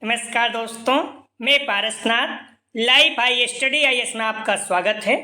नमस्कार दोस्तों, मैं Parasnath live I study IAS में आपका स्वागत है।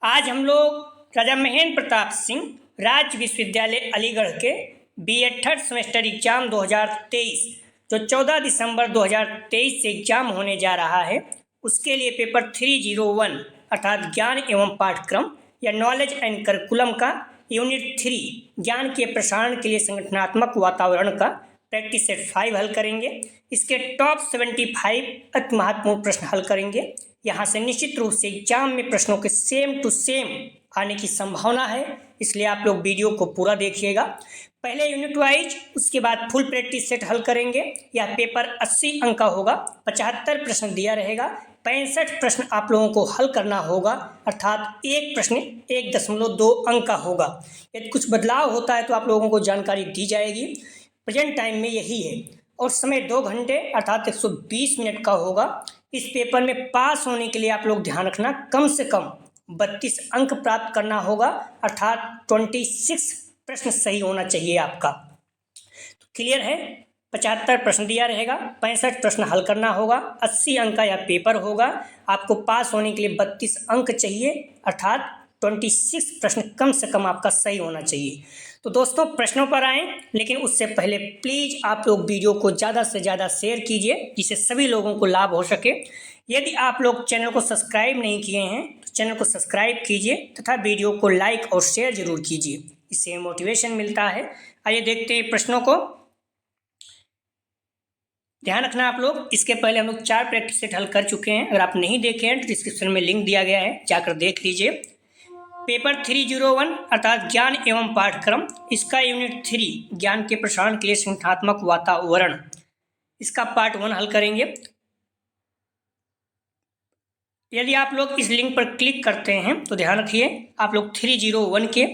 आज हम लोग राजा महेंद्र प्रताप सिंह राज्य विश्वविद्यालय अलीगढ़ के बीएड थर्ड सेमेस्टर एग्जाम 2023 जो 14 दिसंबर 2023 से एग्जाम होने जा रहा है, उसके लिए पेपर 301 अर्थात ज्ञान एवं पाठ्यक्रम या नॉलेज एंड करिकुलम का यूनिट 3 ज्ञान के प्रसारण के लिए संगठनात्मक वातावरण का प्रैक्टिस सेट 5 हल करेंगे। इसके टॉप 75 अति महत्वपूर्ण प्रश्न हल करेंगे। यहाँ से निश्चित रूप से एग्जाम में प्रश्नों के सेम टू सेम आने की संभावना है, इसलिए आप लोग वीडियो को पूरा देखिएगा। पहले यूनिट वाइज, उसके बाद फुल प्रैक्टिस सेट हल करेंगे। यह पेपर 80 अंक का होगा, 75 प्रश्न दिया रहेगा, 65 प्रश्न आप लोगों को हल करना होगा, अर्थात एक प्रश्न 1.2 अंक का होगा। यदि कुछ बदलाव होता है तो आप लोगों को जानकारी दी जाएगी। प्रेजेंट टाइम में यही है और समय 2 घंटे अर्थात 120 मिनट का होगा। इस पेपर में पास होने के लिए आप लोग ध्यान रखना, कम से कम 32 अंक प्राप्त करना होगा, अर्थात 26 प्रश्न सही होना चाहिए आपका। तो क्लियर है, 75 प्रश्न दिया रहेगा, 65 प्रश्न हल करना होगा, 80 अंक का यह पेपर होगा। आपको पास होने के लिए 32 अंक चाहिए, अर्थात 26 प्रश्न कम से कम आपका सही होना चाहिए। तो दोस्तों प्रश्नों पर आएँ, लेकिन उससे पहले प्लीज़ आप लोग वीडियो को ज़्यादा से ज़्यादा शेयर कीजिए जिससे सभी लोगों को लाभ हो सके। यदि आप लोग चैनल को सब्सक्राइब नहीं किए हैं तो चैनल को सब्सक्राइब कीजिए तथा वीडियो को लाइक और शेयर जरूर कीजिए, इससे मोटिवेशन मिलता है। आइए देखते हैं प्रश्नों को। ध्यान रखना आप लोग, इसके पहले हम लोग 4 प्रैक्टिस सेट हल कर चुके हैं। अगर आप नहीं देखे हैं तो डिस्क्रिप्शन में लिंक दिया गया है, जाकर देख लीजिए। पेपर 301 अर्थात ज्ञान एवं पाठ्यक्रम, इसका यूनिट 3 ज्ञान के प्रसारण के लिए संगठनात्मक वातावरण, इसका पार्ट 1 हल करेंगे। यदि आप लोग इस लिंक पर क्लिक करते हैं तो ध्यान रखिए आप लोग 301 के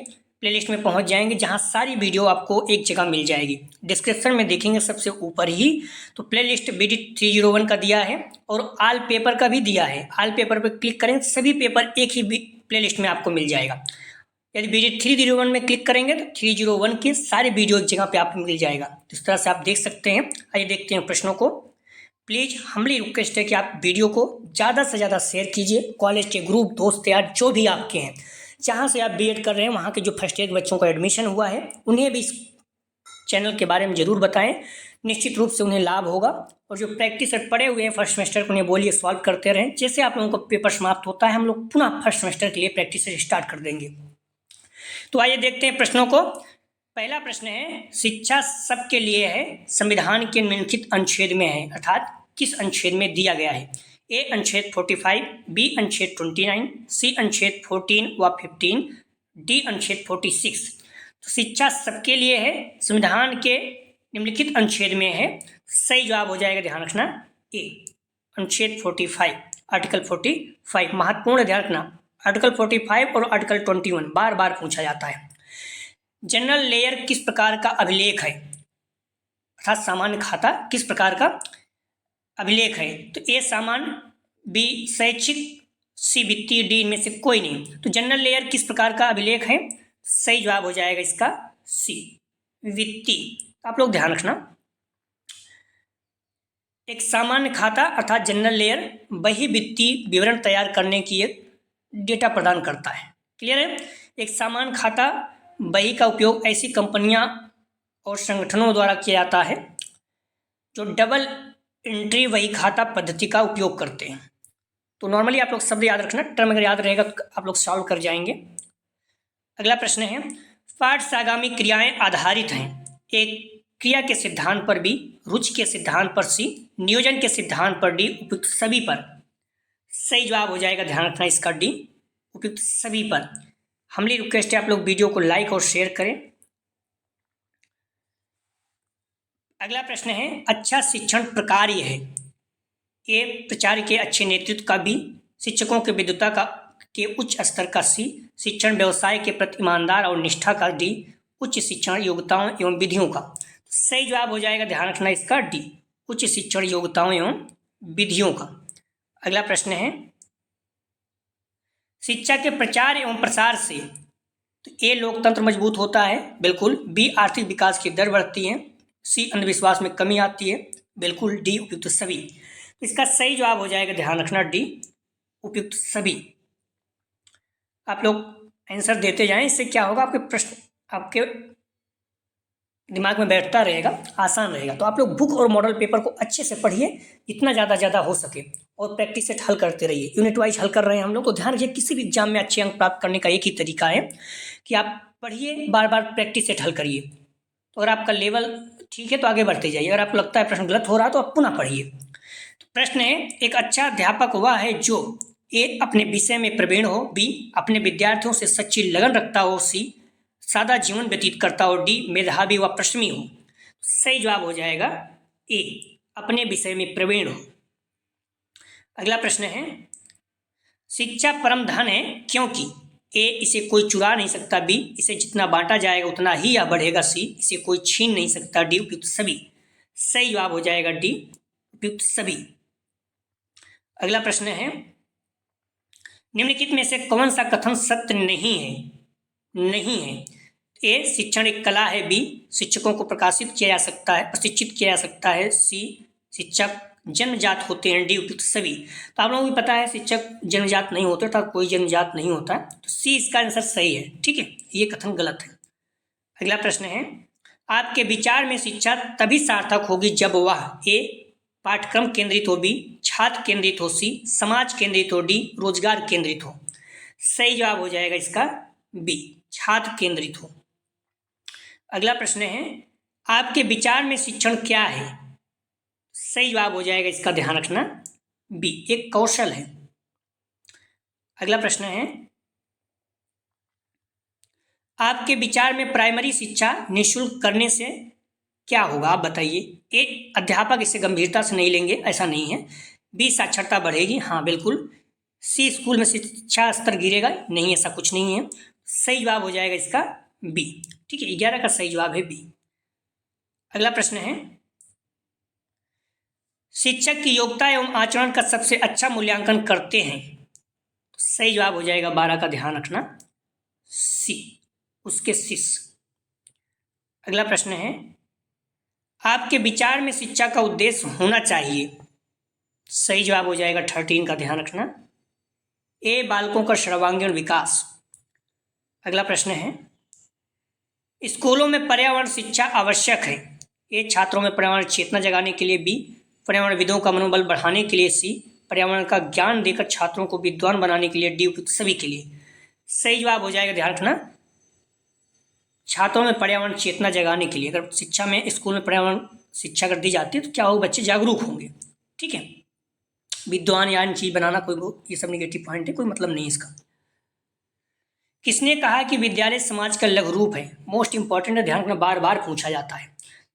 प्लेलिस्ट में पहुंच जाएंगे, जहां सारी वीडियो आपको एक जगह मिल जाएगी। डिस्क्रिप्शन में देखेंगे सबसे ऊपर ही तो प्लेलिस्ट BD 301 का दिया है और आल पेपर का भी दिया है। आल पेपर पर क्लिक करें, सभी पेपर एक ही प्लेलिस्ट में आपको मिल जाएगा। यदि BD 301 में क्लिक करेंगे तो 301 के सारे वीडियो एक जगह पे आपको मिल जाएगा। इस तरह से आप देख सकते हैं। आइए देखते हैं प्रश्नों को। प्लीज़ हम्बली रिक्वेस्ट है कि आप वीडियो को ज़्यादा से ज़्यादा शेयर कीजिए। कॉलेज के ग्रुप, दोस्त यार जो भी आपके हैं, जहाँ से आप बीएड कर रहे हैं, वहाँ के जो फर्स्ट ईयर के बच्चों का एडमिशन हुआ है, उन्हें भी इस चैनल के बारे में ज़रूर बताएं। निश्चित रूप से उन्हें लाभ होगा। और जो प्रैक्टिस सेट पड़े हुए हैं फर्स्ट सेमेस्टर को, उन्हें बोलिए सॉल्व करते रहें। जैसे आप लोगों का पेपर समाप्त होता है, हम लोग पुनः फर्स्ट सेमेस्टर के लिए प्रैक्टिस सेट स्टार्ट कर देंगे। तो आइए देखते हैं प्रश्नों को। पहला प्रश्न है, शिक्षा सबके लिए है, संविधान के निम्नलिखित अनुच्छेद में है, अर्थात किस अनुच्छेद में दिया गया है? ए अनुच्छेद 45, बी अनुच्छेद 29, सी अनुच्छेद 14 व 15, डी अनुच्छेद 46। तो शिक्षा सबके लिए है, संविधान के निम्नलिखित अनुच्छेद में है। सही जवाब हो जाएगा, ध्यान रखना, ए अनुच्छेद 45, आर्टिकल 45। महत्वपूर्ण ध्यान रखना, आर्टिकल 45 और आर्टिकल 21 बार बार पूछा जाता है। जनरल लेयर किस प्रकार का अभिलेख है, अर्थात सामान्य खाता किस प्रकार का अभिलेख है? तो ए सामान्य, बी शैक्षिक, सी वित्तीय, डी इनमें से कोई नहीं। तो जनरल लेयर किस प्रकार का अभिलेख है? सही जवाब हो जाएगा इसका सी, वित्तीय। आप लोग ध्यान रखना, एक सामान्य खाता अर्थात जनरल लेयर वही वित्तीय विवरण तैयार करने की एक डेटा प्रदान करता है। क्लियर है? एक सामान्य खाता बही का उपयोग ऐसी कंपनियां और संगठनों द्वारा किया जाता है जो डबल एंट्री वही खाता पद्धति का उपयोग करते हैं। तो नॉर्मली आप लोग शब्द याद रखना, टर्म अगर याद रहेगा तो आप लोग सॉल्व कर जाएंगे। अगला प्रश्न है, पाठ्यसागामी क्रियाएं आधारित हैं। एक क्रिया के सिद्धांत पर बी, रुचि के सिद्धांत पर सी, नियोजन के सिद्धांत पर डी, उपयुक्त सभी पर। सही जवाब हो जाएगा, ध्यान रखना, इसका डी, उपयुक्त सभी पर। हमारी रिक्वेस्ट है आप लोग वीडियो को लाइक और शेयर करें। अगला प्रश्न है, अच्छा शिक्षण प्रकार्य है। ए प्राचार्य के अच्छे नेतृत्व का, बी शिक्षकों के विद्वता का के उच्च स्तर का, सी शिक्षण व्यवसाय के प्रति ईमानदार और निष्ठा का, डी उच्च शिक्षण योग्यताओं एवं विधियों का। सही जवाब हो जाएगा, ध्यान रखना, इसका डी, उच्च शिक्षण योग्यताओं एवं विधियों का। अगला प्रश्न है, शिक्षा के प्रचार एवं प्रसार से तो ए लोकतंत्र मजबूत होता है, बिल्कुल। बी आर्थिक विकास की दर बढ़ती है, सी अंधविश्वास में कमी आती है, बिल्कुल डी उपयुक्त सभी। इसका सही जवाब हो जाएगा, ध्यान रखना, डी उपयुक्त सभी। आप लोग आंसर देते जाएं, इससे क्या होगा, आपके प्रश्न आपके दिमाग में बैठता रहेगा, आसान रहेगा। तो आप लोग बुक और मॉडल पेपर को अच्छे से पढ़िए, जितना ज़्यादा हो सके, और प्रैक्टिस सेट हल करते रहिए। यूनिट वाइज हल कर रहे हैं हम लोग, तो ध्यान रखिए किसी भी एग्जाम में अच्छे अंक प्राप्त करने का एक ही तरीका है कि आप पढ़िए, बार बार प्रैक्टिस सेट हल करिए। तो अगर आपका लेवल ठीक है तो आगे बढ़ते जाइए, अगर आपको लगता है प्रश्न गलत हो रहा है तो आप पुनः पढ़िए। तो प्रश्न है, एक अच्छा अध्यापक वह है जो ए अपने विषय में प्रवीण हो, बी अपने विद्यार्थियों से सच्ची लगन रखता हो, सी सादा जीवन व्यतीत करता हो, डी मेधावी व परिश्रमी हो। सही जवाब हो जाएगा ए अपने विषय में प्रवीण हो। अगला प्रश्न है, शिक्षा परम धन है क्योंकि ए इसे कोई चुरा नहीं सकता, बी इसे जितना बांटा जाएगा उतना ही यह बढ़ेगा, सी इसे कोई छीन नहीं सकता, डी उपयुक्त सभी। सही जवाब हो जाएगा डी उपयुक्त सभी। अगला प्रश्न है, निम्नलिखित में से कौन सा कथन सत्य नहीं है? नहीं है। ए शिक्षण एक कला है, बी शिक्षकों को प्रशिक्षित किया जा सकता है, सी शिक्षक जन्मजात होते हैं, डी उपयुक्त सभी। तो आप लोगों को पता है शिक्षक जन्मजात नहीं होते, अर्थात कोई जन्मजात नहीं होता, तो सी इसका आंसर सही है। ठीक है, ये कथन गलत है। अगला प्रश्न है, आपके विचार में शिक्षा तभी सार्थक होगी जब वह ए पाठ्यक्रम केंद्रित हो, बी छात्र केंद्रित हो, सी समाज केंद्रित हो, डी रोजगार केंद्रित हो। सही जवाब हो जाएगा इसका बी छात्र केंद्रित हो। अगला प्रश्न है, आपके विचार में शिक्षण क्या है? सही जवाब हो जाएगा इसका, ध्यान रखना, बी एक कौशल है। अगला प्रश्न है, आपके विचार में प्राइमरी शिक्षा निःशुल्क करने से क्या होगा, आप बताइए। एक अध्यापक इसे गंभीरता से नहीं लेंगे, ऐसा नहीं है। बी साक्षरता बढ़ेगी, हाँ बिल्कुल। सी स्कूल में शिक्षा स्तर गिरेगा, नहीं ऐसा कुछ नहीं है। सही जवाब हो जाएगा इसका बी। ठीक है, 11 का सही जवाब है बी। अगला प्रश्न है, शिक्षक की योग्यता एवं आचरण का सबसे अच्छा मूल्यांकन करते हैं। सही जवाब हो जाएगा 12 का, ध्यान रखना, सी उसके शिष्य। अगला प्रश्न है, आपके विचार में शिक्षा का उद्देश्य होना चाहिए। सही जवाब हो जाएगा 13 का, ध्यान रखना, ए बालकों का सर्वांगीण विकास। अगला प्रश्न है, स्कूलों में पर्यावरण शिक्षा आवश्यक है। ए छात्रों में पर्यावरण चेतना जगाने के लिए, बी पर्यावरणविदों का मनोबल बढ़ाने के लिए, सी पर्यावरण का ज्ञान देकर छात्रों को विद्वान बनाने के लिए, डी उपयुक्त सभी के लिए। सही जवाब हो जाएगा, ध्यान रखना, छात्रों में पर्यावरण चेतना जगाने के लिए। अगर शिक्षा में स्कूल में पर्यावरण शिक्षा कर दी जाती है तो क्या होगा, बच्चे जागरूक होंगे। ठीक है, विद्वान या अन्य चीज बनाना कोई ये सब नेगेटिव पॉइंट है, कोई मतलब नहीं इसका। किसने कहा कि विद्यालय समाज का लघु रूप है? मोस्ट इंपॉर्टेंट है, ध्यान रखना, बार बार पूछा जाता है।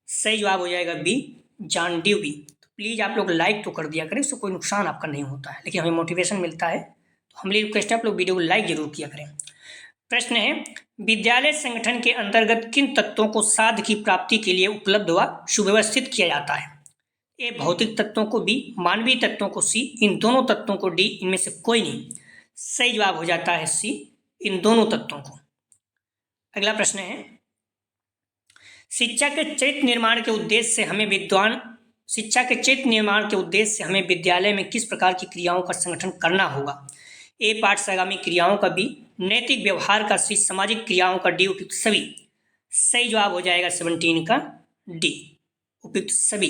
सही जवाब हो जाएगा बी जॉन ड्यूवी। तो प्लीज आप लोग लाइक तो कर दिया करें, उससे कोई नुकसान आपका नहीं होता है, लेकिन हमें मोटिवेशन मिलता है। तो हमारी रिक्वेस्ट है आप लोग वीडियो को लाइक जरूर किया करें। प्रश्न है, विद्यालय संगठन के अंतर्गत किन तत्वों को साध की प्राप्ति के लिए उपलब्ध व सुव्यवस्थित किया जाता है? ए भौतिक तत्वों को, बी मानवीय तत्वों को, सी इन दोनों तत्वों को, डी इनमें से कोई नहीं। सही जवाब हो जाता है सी इन दोनों तत्वों को। अगला प्रश्न है, शिक्षा के चरित्र निर्माण के उद्देश्य से हमें विद्यालय में किस प्रकार की क्रियाओं का संगठन करना होगा? ए पाठ्यगामी क्रियाओं का, बी नैतिक व्यवहार का, सी सामाजिक क्रियाओं का, डी उपयुक्त सभी। सही जवाब हो जाएगा 17 का, डी उपयुक्त सभी।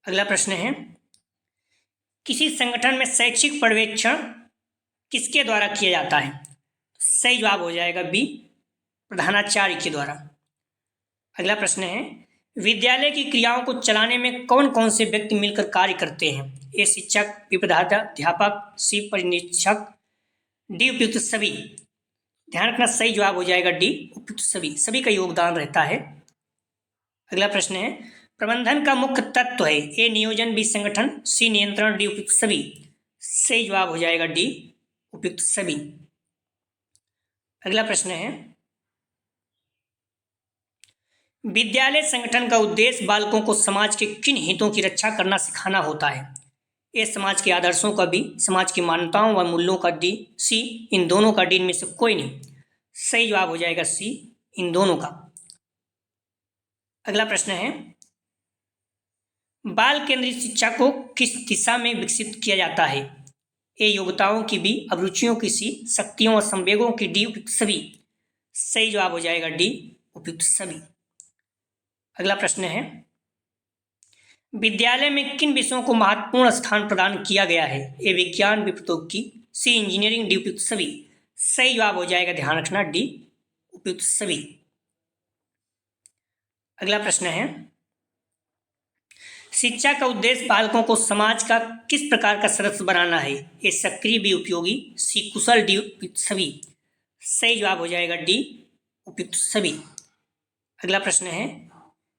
अगला प्रश्न है, किसी संगठन में शैक्षिक पर्यवेक्षण किसके द्वारा किया जाता है? सही जवाब हो जाएगा बी प्रधानाचार्य के द्वारा। अगला प्रश्न है, विद्यालय की क्रियाओं को चलाने में कौन कौन से व्यक्ति मिलकर कार्य करते हैं? ए शिक्षक, बी प्रधानाध्यापक, सी परिनिरीक्षक, डी उपयुक्त सभी। ध्यान रखना, सही जवाब हो जाएगा डी उपयुक्त सभी, सभी का योगदान रहता है। अगला प्रश्न है, प्रबंधन का मुख्य तत्व है। ए नियोजन, बी संगठन, सी नियंत्रण, डी उपयुक्त सभी। सही जवाब हो जाएगा डी उपयुक्त सभी। अगला प्रश्न है, विद्यालय संगठन का उद्देश्य बालकों को समाज के किन हितों की रक्षा करना सिखाना होता है? ए समाज के आदर्शों का, बी समाज की मान्यताओं व मूल्यों का, डी सी इन दोनों का, डी इनमें से कोई नहीं। सही जवाब हो जाएगा सी इन दोनों का। अगला प्रश्न है, बाल केंद्रित शिक्षा को किस दिशा में विकसित किया जाता है? ए योग्यताओं की बी, अभिरुचियों की सी, शक्तियों और संवेगों की डी, उपयुक्त सभी। सही जवाब हो जाएगा डी, उपयुक्त सभी। अगला प्रश्न है, विद्यालय में किन विषयों को महत्वपूर्ण स्थान प्रदान किया गया है? ए विज्ञान, बी प्रौद्योगिकी, सी इंजीनियरिंग, डी उपयुक्त सभी। सही जवाब हो जाएगा, ध्यान रखना, डी उपयुक्त सभी। अगला प्रश्न है, शिक्षा का उद्देश्य बालकों को समाज का किस प्रकार का सदस्य बनाना है? ए सक्रिय, बी उपयोगी, सी कुशल, डी उपयुक्त सभी। सही जवाब हो जाएगा डी, उपयुक्त सभी। अगला प्रश्न है,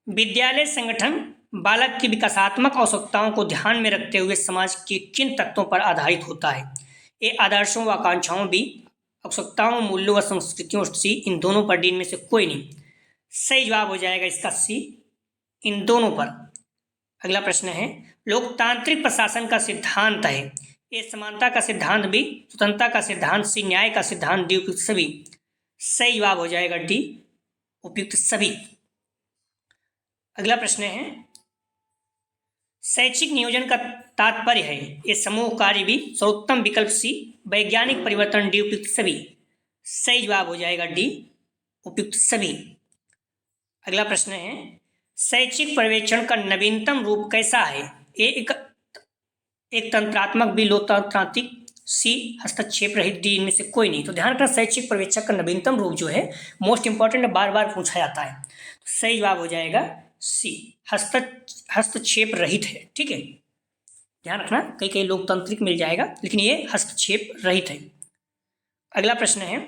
विद्यालय संगठन बालक की विकासात्मक आवश्यकताओं को ध्यान में रखते हुए समाज के किन तत्वों पर आधारित होता है? ए आदर्शों व आकांक्षाओं, बी आवश्यकताओं, मूल्यों व संस्कृतियों, सी इन दोनों पर, डी इनमें से कोई नहीं। सही जवाब हो जाएगा इसका सी, इन दोनों पर। अगला प्रश्न है, लोकतांत्रिक प्रशासन का सिद्धांत है? ए समानता का सिद्धांत, बी स्वतंत्रता का सिद्धांत, सी न्याय का सिद्धांत, डी उपयुक्त सभी। सही जवाब हो जाएगा डी, उपयुक्त सभी। अगला प्रश्न है, शैक्षिक नियोजन का तात्पर्य है? ए समूह कार्य, बी सर्वोत्तम विकल्प, सी वैज्ञानिक परिवर्तन, डी उपयुक्त सभी। सही जवाब हो जाएगा डी, उपयुक्त सभी। अगला प्रश्न है, शैक्षिक पर्यवेक्षण का नवीनतम रूप कैसा है? ए एक तंत्रात्मक, बी लोकतांत्रिक, सी हस्तक्षेप रहित, डी इनमें से कोई नहीं। तो ध्यान रखना, शैक्षिक पर्यवेक्षक का नवीनतम रूप जो है मोस्ट इंपॉर्टेंट, बार बार पूछा जाता है। तो सही जवाब हो जाएगा सी, हस्तक्षेप रहित है। ठीक है, ध्यान रखना, कई कई लोकतांत्रिक मिल जाएगा लेकिन ये हस्तक्षेप रहित है। अगला प्रश्न है,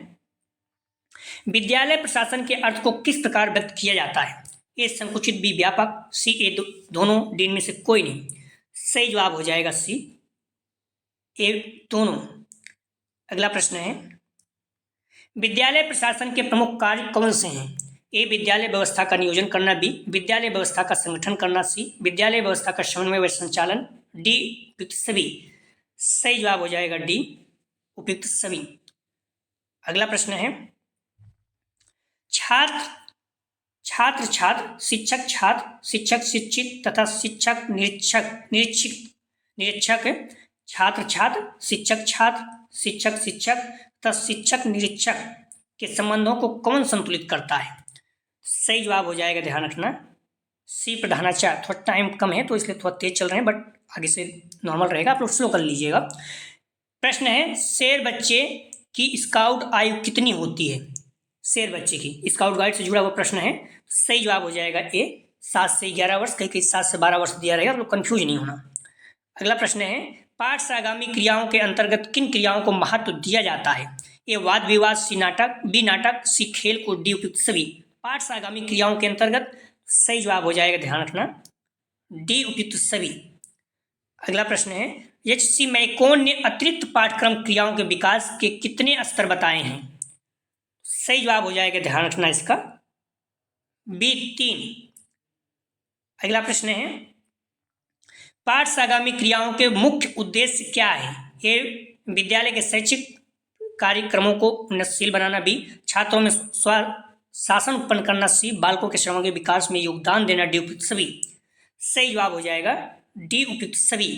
विद्यालय प्रशासन के अर्थ को किस प्रकार व्यक्त किया जाता है? ए संकुचित, बी व्यापक, सी ए दोनों, डी इनमें से कोई नहीं। सही जवाब हो जाएगा सी, ए दोनों। अगला प्रश्न है, विद्यालय प्रशासन के प्रमुख कार्य कौन से हैं? ए विद्यालय व्यवस्था का नियोजन करना, बी विद्यालय व्यवस्था का संगठन करना, सी विद्यालय व्यवस्था का समन्वय व संचालन, डी उपयुक्त सभी। सही जवाब हो जाएगा डी, उपयुक्त सभी। अगला प्रश्न है, छात्र शिक्षक छात्र, शिक्षक शिक्षित तथा शिक्षक निरीक्षक, छात्र शिक्षक तथा शिक्षक निरीक्षक के संबंधों को कौन संतुलित करता है? सही जवाब हो जाएगा, ध्यान रखना, सी प्रधानाचार्य। थोड़ा टाइम कम है तो इसलिए थोड़ा तेज चल रहे हैं, बट आगे से नॉर्मल रहेगा, आप लोग स्लो कर लीजिएगा। प्रश्न है, शेर बच्चे की स्काउट आयु कितनी होती है? शेर बच्चे की, स्काउट गाइड से जुड़ा हुआ प्रश्न है। सही जवाब हो जाएगा ए 7 से 11 वर्ष, कहीं 7 से 12 वर्ष दिया रहेगा, आप लोग कंफ्यूज नहीं होना। अगला प्रश्न है, पाठ से आगामी क्रियाओं के अंतर्गत किन क्रियाओं को महत्व दिया जाता है? ए वाद विवाद, सी नाटक, बी नाटक, सी खेल कूद, डी उपयुक्त सभी। पाठ से आगामी क्रियाओं के अंतर्गत सही जवाब हो जाएगा, ध्यान रखना, डी उपयुक्त सभी। अगला प्रश्न है, एच.सी. मैकोन ने अतिरिक्त पाठ्यक्रम क्रियाओं के विकास के कितने स्तर बताए हैं? सही जवाब हो जाएगा, ध्यान रखना, इसका बी 3। अगला प्रश्न है, पाठ से आगामी क्रियाओं के मुख्य उद्देश्य क्या है? ए विद्यालय के शैक्षिक कार्यक्रमों को उन्नतशील बनाना, बी छात्रों में शासन उत्पन्न करना, सी बालकों के श्रवण के विकास में योगदान देना, डी उपयुक्त सभी। सही जवाब हो जाएगा डी उपयुक्त सभी।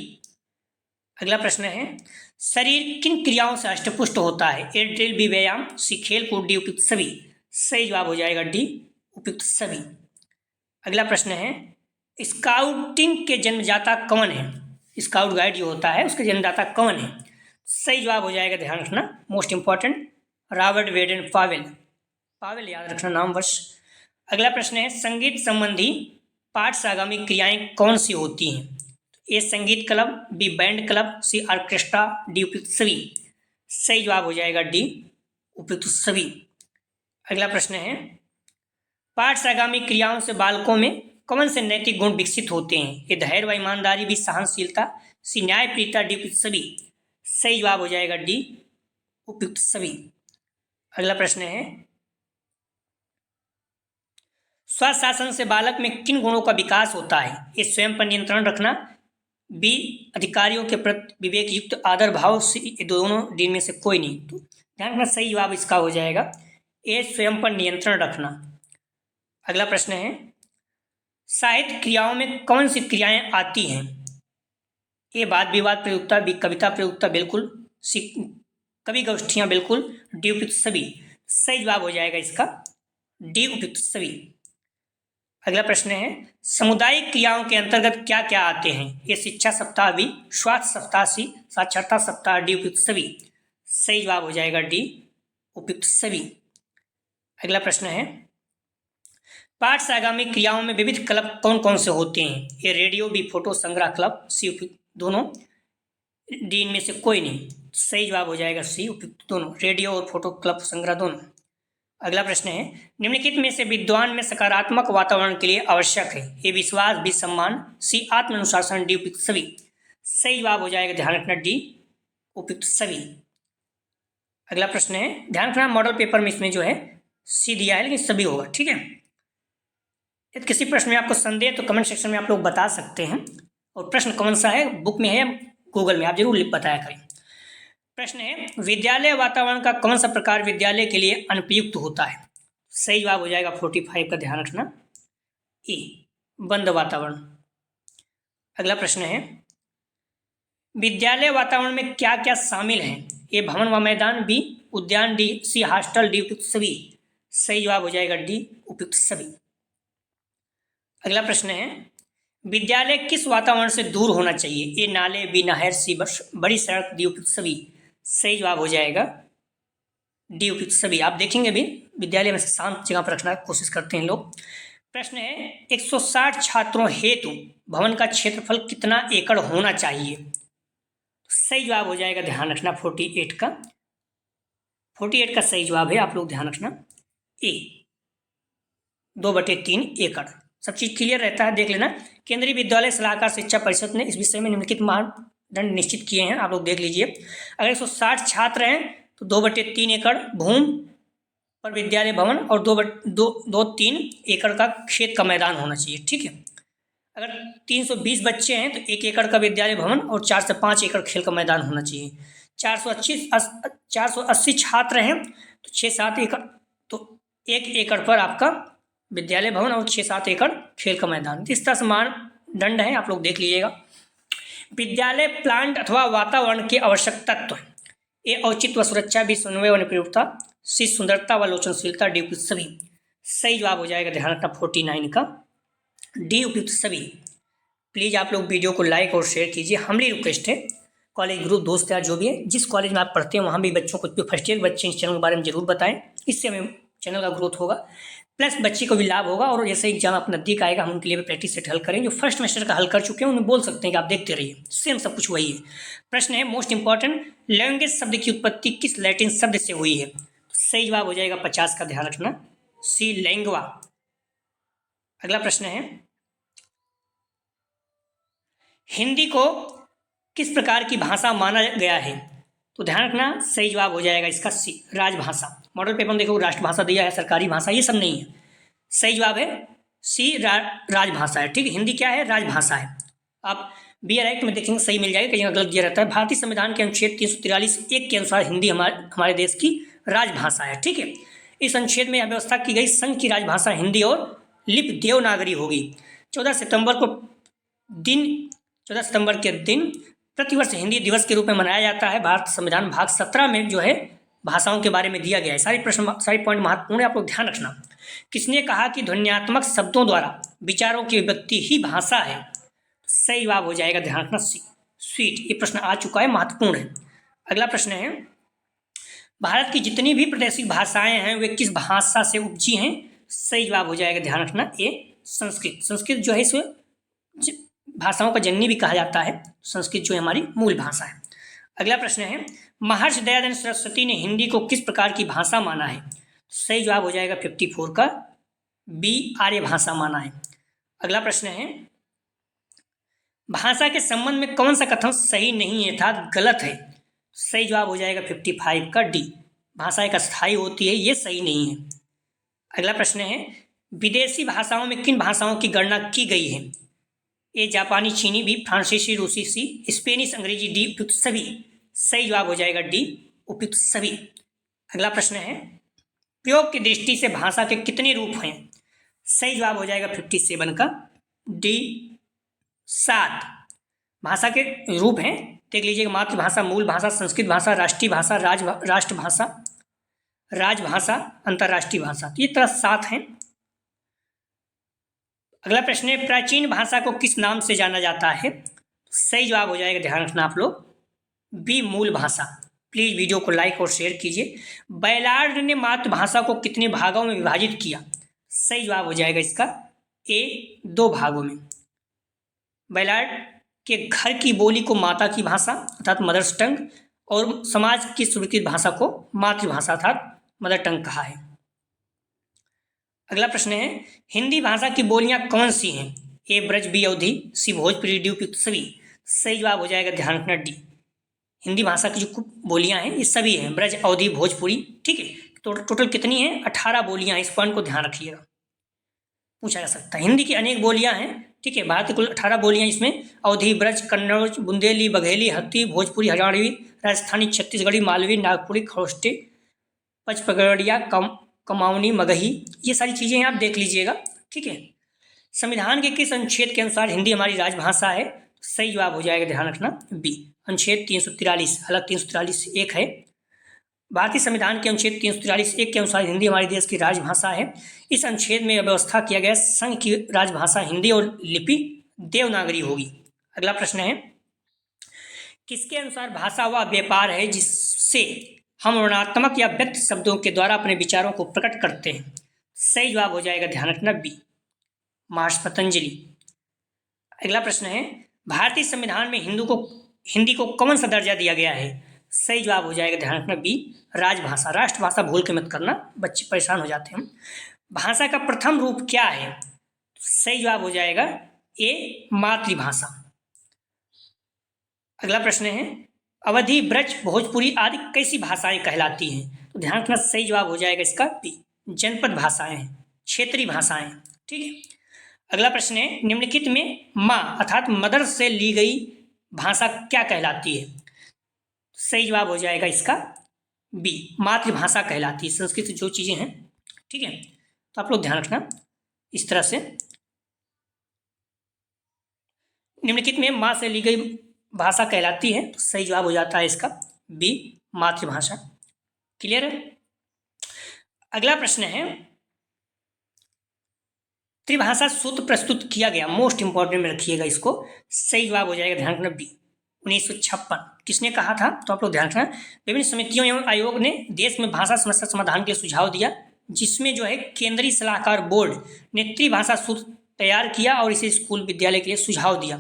अगला प्रश्न है, शरीर किन क्रियाओं से हष्टपुष्ट होता है? ए ड्रिल, बी व्यायाम, सी खेल कूद, डी उपयुक्त सभी। सही जवाब हो जाएगा डी उपयुक्त सभी। अगला प्रश्न है, स्काउटिंग के जन्मदाता कौन है? स्काउट गाइड जो होता है उसके जन्मदाता कौन है? सही जवाब हो जाएगा, ध्यान रखना, most important, Robert Baden Powell याद रखना नाम वर्ष। अगला प्रश्न है, संगीत संबंधी पाठ से आगामी क्रियाएं कौन सी होती हैं? ए संगीत क्लब, बी बैंड क्लब, सी ऑर्केस्ट्रा, डी उपयुक्त सभी। सही जवाब हो जाएगा डी उपयुक्त सभी। अगला प्रश्न है, पाठ से आगामी क्रियाओं से बालकों में कौन से नैतिक गुण विकसित होते हैं? ए धैर्य व ईमानदारी, बी सहनशीलता, सी न्यायप्रियता, डी उपयुक्त सभी। सही जवाब हो जाएगा डी उपयुक्त सभी। अगला प्रश्न है, स्वशासन से बालक में किन गुणों का विकास होता है? ए स्वयं पर नियंत्रण रखना, बी अधिकारियों के प्रति विवेक युक्त आदर भाव, सी दोनों, डी में से कोई नहीं। तो ध्यान रखना, सही जवाब इसका हो जाएगा ए स्वयं पर नियंत्रण रखना। अगला प्रश्न है, साहित्य क्रियाओं में कौन सी क्रियाएं आती हैं? ए वाद विवाद प्रयोक्ता, बी कविता प्रयोक्ता, बिल्कुल सी कवि गोष्ठियां, बिल्कुल डी उपयुक्त सभी। सही जवाब हो जाएगा इसका डी उपयुक्त सभी। अगला प्रश्न है सामुदायिक क्रियाओं के अंतर्गत क्या क्या आते हैं? ये शिक्षा सप्ताह, बी स्वास्थ्य सप्ताह, सी साक्षरता सप्ताह, डी उपयुक्त सभी। सही जवाब हो जाएगा डी उपयुक्त सभी। अगला प्रश्न है पाठ से आगामी क्रियाओं में विविध क्लब कौन कौन से होते हैं? ये रेडियो, बी फोटो संग्रह क्लब, सी उपयुक्त दोनों, डी इनमें से कोई नहीं। सही जवाब हो जाएगा सी उपयुक्त दोनों, रेडियो और फोटो क्लब संग्रह दोनों। अगला प्रश्न है निम्नलिखित में से विद्वान में सकारात्मक वातावरण के लिए आवश्यक है? ए विश्वास, बी सम्मान, सी आत्म अनुशासन, डी उपयुक्त सभी। सही जवाब हो जाएगा ध्यान रखना डी उपयुक्त सभी। अगला प्रश्न है ध्यान रखना मॉडल पेपर में इसमें जो है सी दिया है लेकिन सभी होगा, ठीक है। यदि किसी प्रश्न में आपको संदेह तो कमेंट सेक्शन में आप लोग बता सकते हैं, और प्रश्न कौन सा है बुक में है गूगल में आप जरूर बताया करें। प्रश्न है विद्यालय वातावरण का कौन सा प्रकार विद्यालय के लिए अनुपयुक्त होता है? सही जवाब हो जाएगा 45 का ध्यान रखना ए बंद वातावरण। अगला प्रश्न है विद्यालय वातावरण में क्या क्या शामिल है? ए भवन व मैदान, बी उद्यान, डी सी हॉस्टल, डी उपयुक्त सभी। सही जवाब हो जाएगा डी उपयुक्त सभी। अगला प्रश्न है विद्यालय किस वातावरण से दूर होना चाहिए? ए नाले, बी नहर, सी बड़ी सड़क, डी उपयुक्त सभी। सही जवाब हो जाएगा डी उपयुक्त सभी। आप देखेंगे भी विद्यालय में शांत जगह पर रखना कोशिश करते हैं लोग। प्रश्न है 160 छात्रों हेतु भवन का क्षेत्रफल कितना एकड़ होना चाहिए? सही जवाब हो जाएगा ध्यान रखना 48 का। 48 का सही जवाब है, आप लोग ध्यान रखना ए 2/3 एकड़। सब चीज क्लियर रहता है, देख लेना। केंद्रीय विद्यालय सलाहकार शिक्षा परिषद ने इस विषय में निम्नलिखित मानदंड निश्चित किए हैं, आप लोग देख लीजिए। अगर 160 छात्र हैं तो 2/3 एकड़ भूमि पर विद्यालय भवन और 2/3 एकड़ का खेत का मैदान होना चाहिए, ठीक है। अगर 320 बच्चे हैं तो 1 एकड़ का विद्यालय भवन और 4 से 5 एकड़ खेल का मैदान होना चाहिए। 480 छात्र हैं तो 6-7 एकड़, तो 1 एकड़ पर आपका विद्यालय भवन और 6-7 एकड़ खेल का मैदान। इस तरह से मानदंड है, आप लोग देख लीजिएगा। विद्यालय प्लांट अथवा वातावरण के आवश्यक तत्व है। ए औचित्य व सुरक्षा, बी समन्वय व अनुप्रयोगता, सी सुंदरता व लोचनशीलता, डी उपयुक्त सभी। सही जवाब हो जाएगा ध्यान रखना 49 का डी उपयुक्त सभी। प्लीज़ आप लोग वीडियो को लाइक और शेयर कीजिए, हमारी रिक्वेस्ट है। कॉलेज ग्रुप दोस्त या जो भी है जिस कॉलेज में आप पढ़ते हैं वहाँ भी बच्चों को, फर्स्ट ईयर बच्चे इस चैनल के बारे में जरूर बताएं, इससे हमें चैनल का ग्रोथ होगा, प्लस बच्चे को भी लाभ होगा। और जैसे एग्जाम अपना नजदीक आएगा हम उनके लिए भी प्रैक्टिस सेट हल करें। जो फर्स्ट सेमेस्टर का हल कर चुके हैं उन्हें बोल सकते हैं कि आप देखते रहिए, सेम सब कुछ वही है। प्रश्न है मोस्ट इंपॉर्टेंट लैंग्वेज शब्द की उत्पत्ति किस लैटिन शब्द से हुई है? सही जवाब हो जाएगा 50 का ध्यान रखना सी लैंग्वा। अगला प्रश्न है हिंदी को किस प्रकार की भाषा माना गया है? तो ध्यान रखना सही जवाब हो जाएगा इसका सी राजभाषा। मॉडल पेपर में देखो राष्ट्रभाषा दिया है, सरकारी भाषा, ये सब नहीं है। सही जवाब है सी राजभाषा है, ठीक है। हिंदी क्या है? राजभाषा है। आप बी आर एक्ट में देखेंगे सही मिल जाएगा, कहीं गलत दिया रहता है। भारतीय संविधान के अनुच्छेद 343(1) के अनुसार हिंदी हमारे देश की राजभाषा है, ठीक है। इस अनुच्छेद में यह व्यवस्था की गई संघ की राजभाषा हिंदी और लिपि देवनागरी होगी। 14 सितंबर के दिन प्रतिवर्ष हिंदी दिवस के रूप में मनाया जाता है। भारत संविधान भाग 17 में जो है भाषाओं के बारे में दिया गया है। सारे पॉइंट महत्वपूर्ण है, आप लोग ध्यान रखना। किसने कहा कि ध्वन्यात्मक शब्दों द्वारा विचारों की अभिव्यक्ति ही भाषा है? सही जवाब हो जाएगा ध्यान रखना सी स्वीट। ये प्रश्न आ चुका है, महत्वपूर्ण है। अगला प्रश्न है भारत की जितनी भी प्रादेशिक भाषाएं हैं वे किस भाषा से उपजी हैं? सही जवाब हो जाएगा ध्यान रखना ए संस्कृत। संस्कृत जो है इसे भाषाओं का जननी भी कहा जाता है। संस्कृत जो है हमारी मूल भाषा है। अगला प्रश्न है महर्षि दयानंद सरस्वती ने हिंदी को किस प्रकार की भाषा माना है? सही जवाब हो जाएगा 54 का बी आर्य भाषा माना है। अगला प्रश्न है भाषा के संबंध में कौन सा कथन सही नहीं है अर्थात गलत है? सही जवाब हो जाएगा 55 का डी भाषा एक अस्थायी होती है, ये सही नहीं है। अगला प्रश्न है विदेशी भाषाओं में किन भाषाओं की गणना की गई है? ए जापानी, चीनी, बी फ्रांसीसी, रूसी, सी स्पेनिश, अंग्रेजी, डी उपयुक्त सभी। सही जवाब हो जाएगा डी उपयुक्त सभी। अगला प्रश्न है प्रयोग की दृष्टि से भाषा के कितने रूप हैं? सही जवाब हो जाएगा 57 का डी 7 भाषा के रूप हैं, देख लीजिएगा। मातृभाषा, मूल भाषा, संस्कृत भाषा, राष्ट्रीय भाषा, राष्ट्रभाषा, राजभाषा, अंतर्राष्ट्रीय भाषा, तो ये तरह 7 हैं। अगला प्रश्न है, प्राचीन भाषा को किस नाम से जाना जाता है? सही जवाब हो जाएगा, ध्यान रखना आप लोग, बी मूल भाषा। प्लीज वीडियो को लाइक और शेयर कीजिए। बैलार्ड ने मातृभाषा को कितने भागों में विभाजित किया? सही जवाब हो जाएगा इसका ए 2 भागों में। बैलार्ड के घर की बोली को माता की भाषा अर्थात मदर्स टंग और समाज की स्वीकृत भाषा को मातृभाषा अर्थात मदर टंग कहा है। अगला प्रश्न है, हिंदी भाषा की बोलियां कौन सी हैं? ए ब्रज, बी अवधी, सी भोजपुरी, डी उपयुक्त सभी। सही जवाब हो जाएगा, ध्यान रखना, डी। हिंदी भाषा की जो बोलियां हैं ये सभी हैं, ब्रज, अवधी, भोजपुरी, ठीक है। तो टोटल कितनी हैं? 18 बोलियां हैं, इस पॉइंट को ध्यान रखिएगा, पूछा जा सकता है। हिंदी की अनेक बोलियां हैं, ठीक है। भारत की कुल 18 बोलियां, इसमें अवधी, ब्रज, कन्नड़, बुंदेली, बघेली, हत्ती, भोजपुरी, हरियाणवी, राजस्थानी, छत्तीसगढ़ी, मालवी, नागपुरी, खरोष्टी, पचपगड़िया, कमाऊनी, मगही, ये सारी चीज़ें आप देख लीजिएगा, ठीक है। संविधान के किस अनुच्छेद के अनुसार हिंदी हमारी राजभाषा है? सही जवाब हो जाएगा, ध्यान रखना, बी अनुच्छेद 343। हालांकि 343 एक है। भारतीय संविधान के अनुच्छेद 343 एक के अनुसार हिंदी हमारे देश की राजभाषा है। इस अनुच्छेद में व्यवस्था किया गया संघ की राजभाषा हिंदी और लिपि देवनागरी होगी। अगला प्रश्न है, किसके अनुसार भाषा वह व्यापार है जिससे हम वर्णनात्मक या व्यक्त शब्दों के द्वारा अपने विचारों को प्रकट करते हैं? सही जवाब हो जाएगा, ध्यान रखना, बी महर्षि पतंजलि। अगला प्रश्न है, भारतीय संविधान में हिंदी को कौन सा दर्जा दिया गया है? सही जवाब हो जाएगा, ध्यान रखना, बी राजभाषा। राष्ट्रभाषा भूल के मत करना, बच्चे परेशान हो जाते हैं। भाषा का प्रथम रूप क्या है? सही जवाब हो जाएगा ए मातृभाषा। अगला प्रश्न है, अवधी, ब्रज, भोजपुरी आदि कैसी भाषाएं कहलाती हैं? तो ध्यान रखना, सही जवाब हो जाएगा इसका बी जनपद भाषाएं, क्षेत्रीय भाषाएं, ठीक है। अगला प्रश्न है, निम्नलिखित में माँ अर्थात मदर से ली गई भाषा क्या कहलाती है? सही जवाब हो जाएगा इसका बी मातृभाषा कहलाती है। संस्कृत जो चीज़ें हैं, ठीक है, तो आप लोग ध्यान रखना इस तरह से। निम्नलिखित में माँ से ली गई भाषा कहलाती है, तो सही जवाब हो जाता है इसका बी मातृभाषा। क्लियर है? अगला प्रश्न है, त्रिभाषा सूत्र प्रस्तुत किया गया, मोस्ट इंपॉर्टेंट में रखिएगा इसको। सही जवाब हो जाएगा, ध्यान रखना, बी 1956। किसने कहा था? तो आप लोग ध्यान रखना, विभिन्न समितियों एवं आयोग ने देश में भाषा समस्या समाधान के सुझाव दिया, जिसमें जो है केंद्रीय सलाहकार बोर्ड ने त्रिभाषा सूत्र तैयार किया और इसे स्कूल विद्यालय के लिए सुझाव दिया।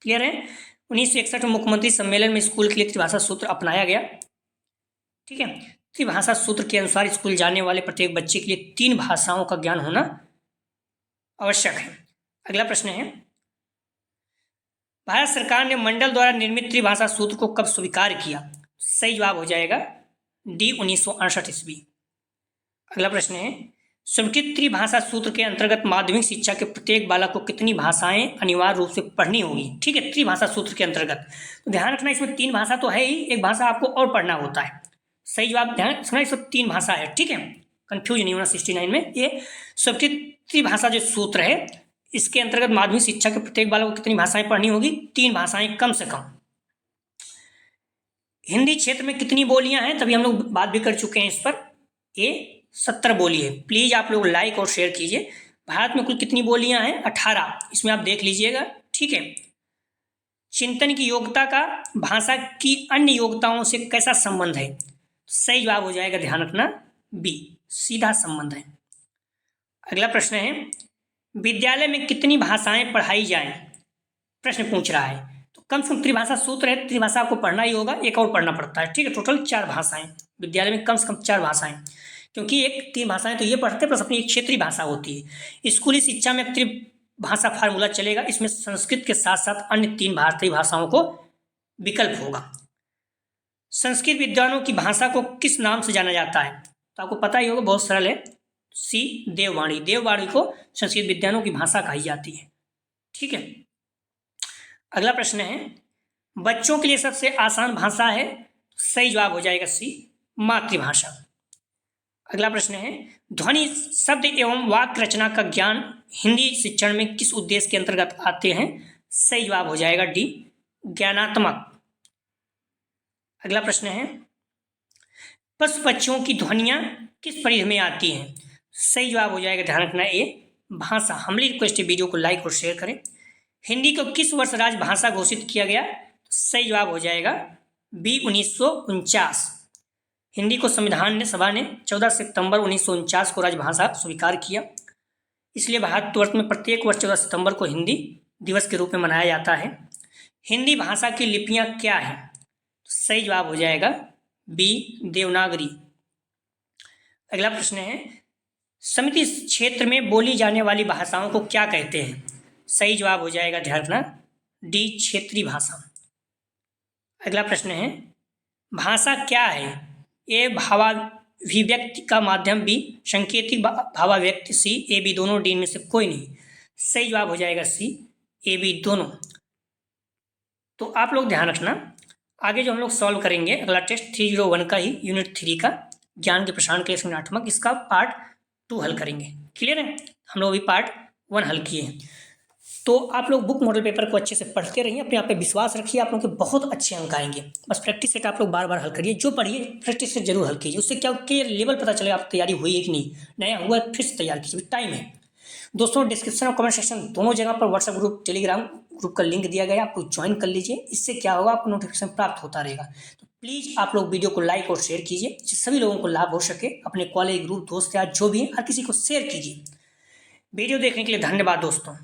क्लियर है? 1961 में मुख्यमंत्री सम्मेलन में स्कूल के लिए त्रिभाषा सूत्र अपनाया गया, ठीक है। त्रिभाषा सूत्र के अनुसार स्कूल जाने वाले प्रत्येक बच्चे के लिए 3 भाषाओं का ज्ञान होना आवश्यक है। अगला प्रश्न है, भारत सरकार ने मंडल द्वारा निर्मित त्रिभाषा सूत्र को कब स्वीकार किया? सही जवाब हो जाएगा डी 1968 ईस्वी। अगला प्रश्न है, स्वीकृत त्रिभाषा सूत्र के अंतर्गत माध्यमिक शिक्षा के प्रत्येक बालक को कितनी भाषाएं अनिवार्य रूप से पढ़नी होगी? ठीक है, त्रिभाषा सूत्र के अंतर्गत। तो ध्यान रखना, इसमें 3 भाषा तो है ही, एक भाषा आपको और पढ़ना होता है। सही जवाब ध्यान रखना, इसमें 3 भाषा है, ठीक है, कंफ्यूज नहीं होना। 69 में ये स्वीकृत त्रिभाषा जो सूत्र है, इसके अंतर्गत माध्यमिक शिक्षा के प्रत्येक बालक को कितनी भाषाएं पढ़नी होगी? 3 भाषाएं कम से कम। हिंदी क्षेत्र में कितनी बोलियां हैं? तभी हम लोग बात भी कर चुके हैं इस पर। ये 70 बोली है। प्लीज आप लोग लाइक और शेयर कीजिए। भारत में कुल कितनी बोलियां हैं? 18। इसमें आप देख लीजिएगा, ठीक है। चिंतन की योग्यता का भाषा की अन्य योग्यताओं से कैसा संबंध है? सही जवाब हो जाएगा, ध्यान रखना, बी सीधा संबंध है। अगला प्रश्न है, विद्यालय में कितनी भाषाएं पढ़ाई जाएं? प्रश्न पूछ रहा है। तो कम से कम त्रिभाषा सूत्र है, त्रिभाषा आपको पढ़ना ही होगा, एक और पढ़ना पड़ता है, ठीक है। टोटल 4 भाषाएं विद्यालय में, कम से कम 4 भाषाएं, क्योंकि एक 3 भाषाएं तो ये पढ़ते हैं, प्लस अपनी एक क्षेत्रीय भाषा होती है। स्कूली शिक्षा में त्रिभाषा फार्मूला चलेगा, इसमें संस्कृत के साथ साथ अन्य 3 भारतीय भाषाओं को विकल्प होगा। संस्कृत विद्वानों की भाषा को किस नाम से जाना जाता है? तो आपको पता ही होगा, बहुत सरल है, सी देववाणी। देववाणी को संस्कृत विद्वानों की भाषा कही जाती है, ठीक है। अगला प्रश्न है, बच्चों के लिए सबसे आसान भाषा है? सही जवाब हो जाएगा सी मातृभाषा। अगला प्रश्न है, ध्वनि शब्द एवं वाक्य रचना का ज्ञान हिंदी शिक्षण में किस उद्देश्य के अंतर्गत आते हैं? सही जवाब हो जाएगा डी, ज्ञानात्मक। अगला प्रश्न है, पशु पक्षियों की ध्वनियां किस परिधि में आती हैं? सही जवाब हो जाएगा, ध्यान रखना, ए, भाषा। हमारी रिक्वेस्ट है वीडियो को लाइक और शेयर करें। हिंदी को किस वर्ष राजभाषा घोषित किया गया? सही जवाब हो जाएगा बी, 1949। हिंदी को संविधान सभा ने 14 सितंबर 1949 को राजभाषा स्वीकार किया। इसलिए भारतवर्ष में प्रत्येक वर्ष 14 सितंबर को हिंदी दिवस के रूप में मनाया जाता है। हिंदी भाषा की लिपियां क्या हैं? सही जवाब हो जाएगा बी, देवनागरी। अगला प्रश्न है, समिति क्षेत्र में बोली जाने वाली भाषाओं को क्या कहते हैं? सही जवाब हो जाएगा, ध्यान रखना, डी, क्षेत्रीय भाषा। अगला प्रश्न है, भाषा क्या है? ए, भावाभिव्यक्ति का माध्यम, बी, संकेतिक भावाभिव्यक्ति, सी, ए, बी दोनों, डी में से कोई नहीं। सही जवाब हो जाएगा सी, ए, बी दोनों। तो आप लोग ध्यान रखना, आगे जो हम लोग सॉल्व करेंगे अगला टेस्ट 301 का ही यूनिट 3 का ज्ञान के प्रसारण के लिए संज्ञानात्मक, इसका पार्ट 2 हल करेंगे। क्लियर है? हम लोग अभी पार्ट 1 हल किए हैं। तो आप लोग बुक मॉडल पेपर को अच्छे से पढ़ते रहिए, अपने आप पे विश्वास रखिए, आप लोगों के बहुत अच्छे अंक आएंगे। बस प्रैक्टिस सेट आप लोग बार बार हल करिए, जो पढ़िए प्रैक्टिस सेट जरूर हल कीजिए। उससे क्या लेवल पता चलेगा आप तैयारी हुई है कि नहीं, नया हुआ फिर से तैयार कीजिए, टाइम है। दोस्तों, डिस्क्रिप्शन और कमेंट सेक्शन दोनों जगह पर व्हाट्सएप ग्रुप, टेलीग्राम ग्रुप का लिंक दिया गया है, आप लोग ज्वाइन कर लीजिए। इससे क्या होगा, आपको नोटिफिकेशन प्राप्त होता रहेगा। तो प्लीज़ आप लोग वीडियो को लाइक और शेयर कीजिए, जिससे सभी लोगों को लाभ हो सके। अपने कॉलेज ग्रुप, दोस्त या जो भी है, हर किसी को शेयर कीजिए। वीडियो देखने के लिए धन्यवाद दोस्तों।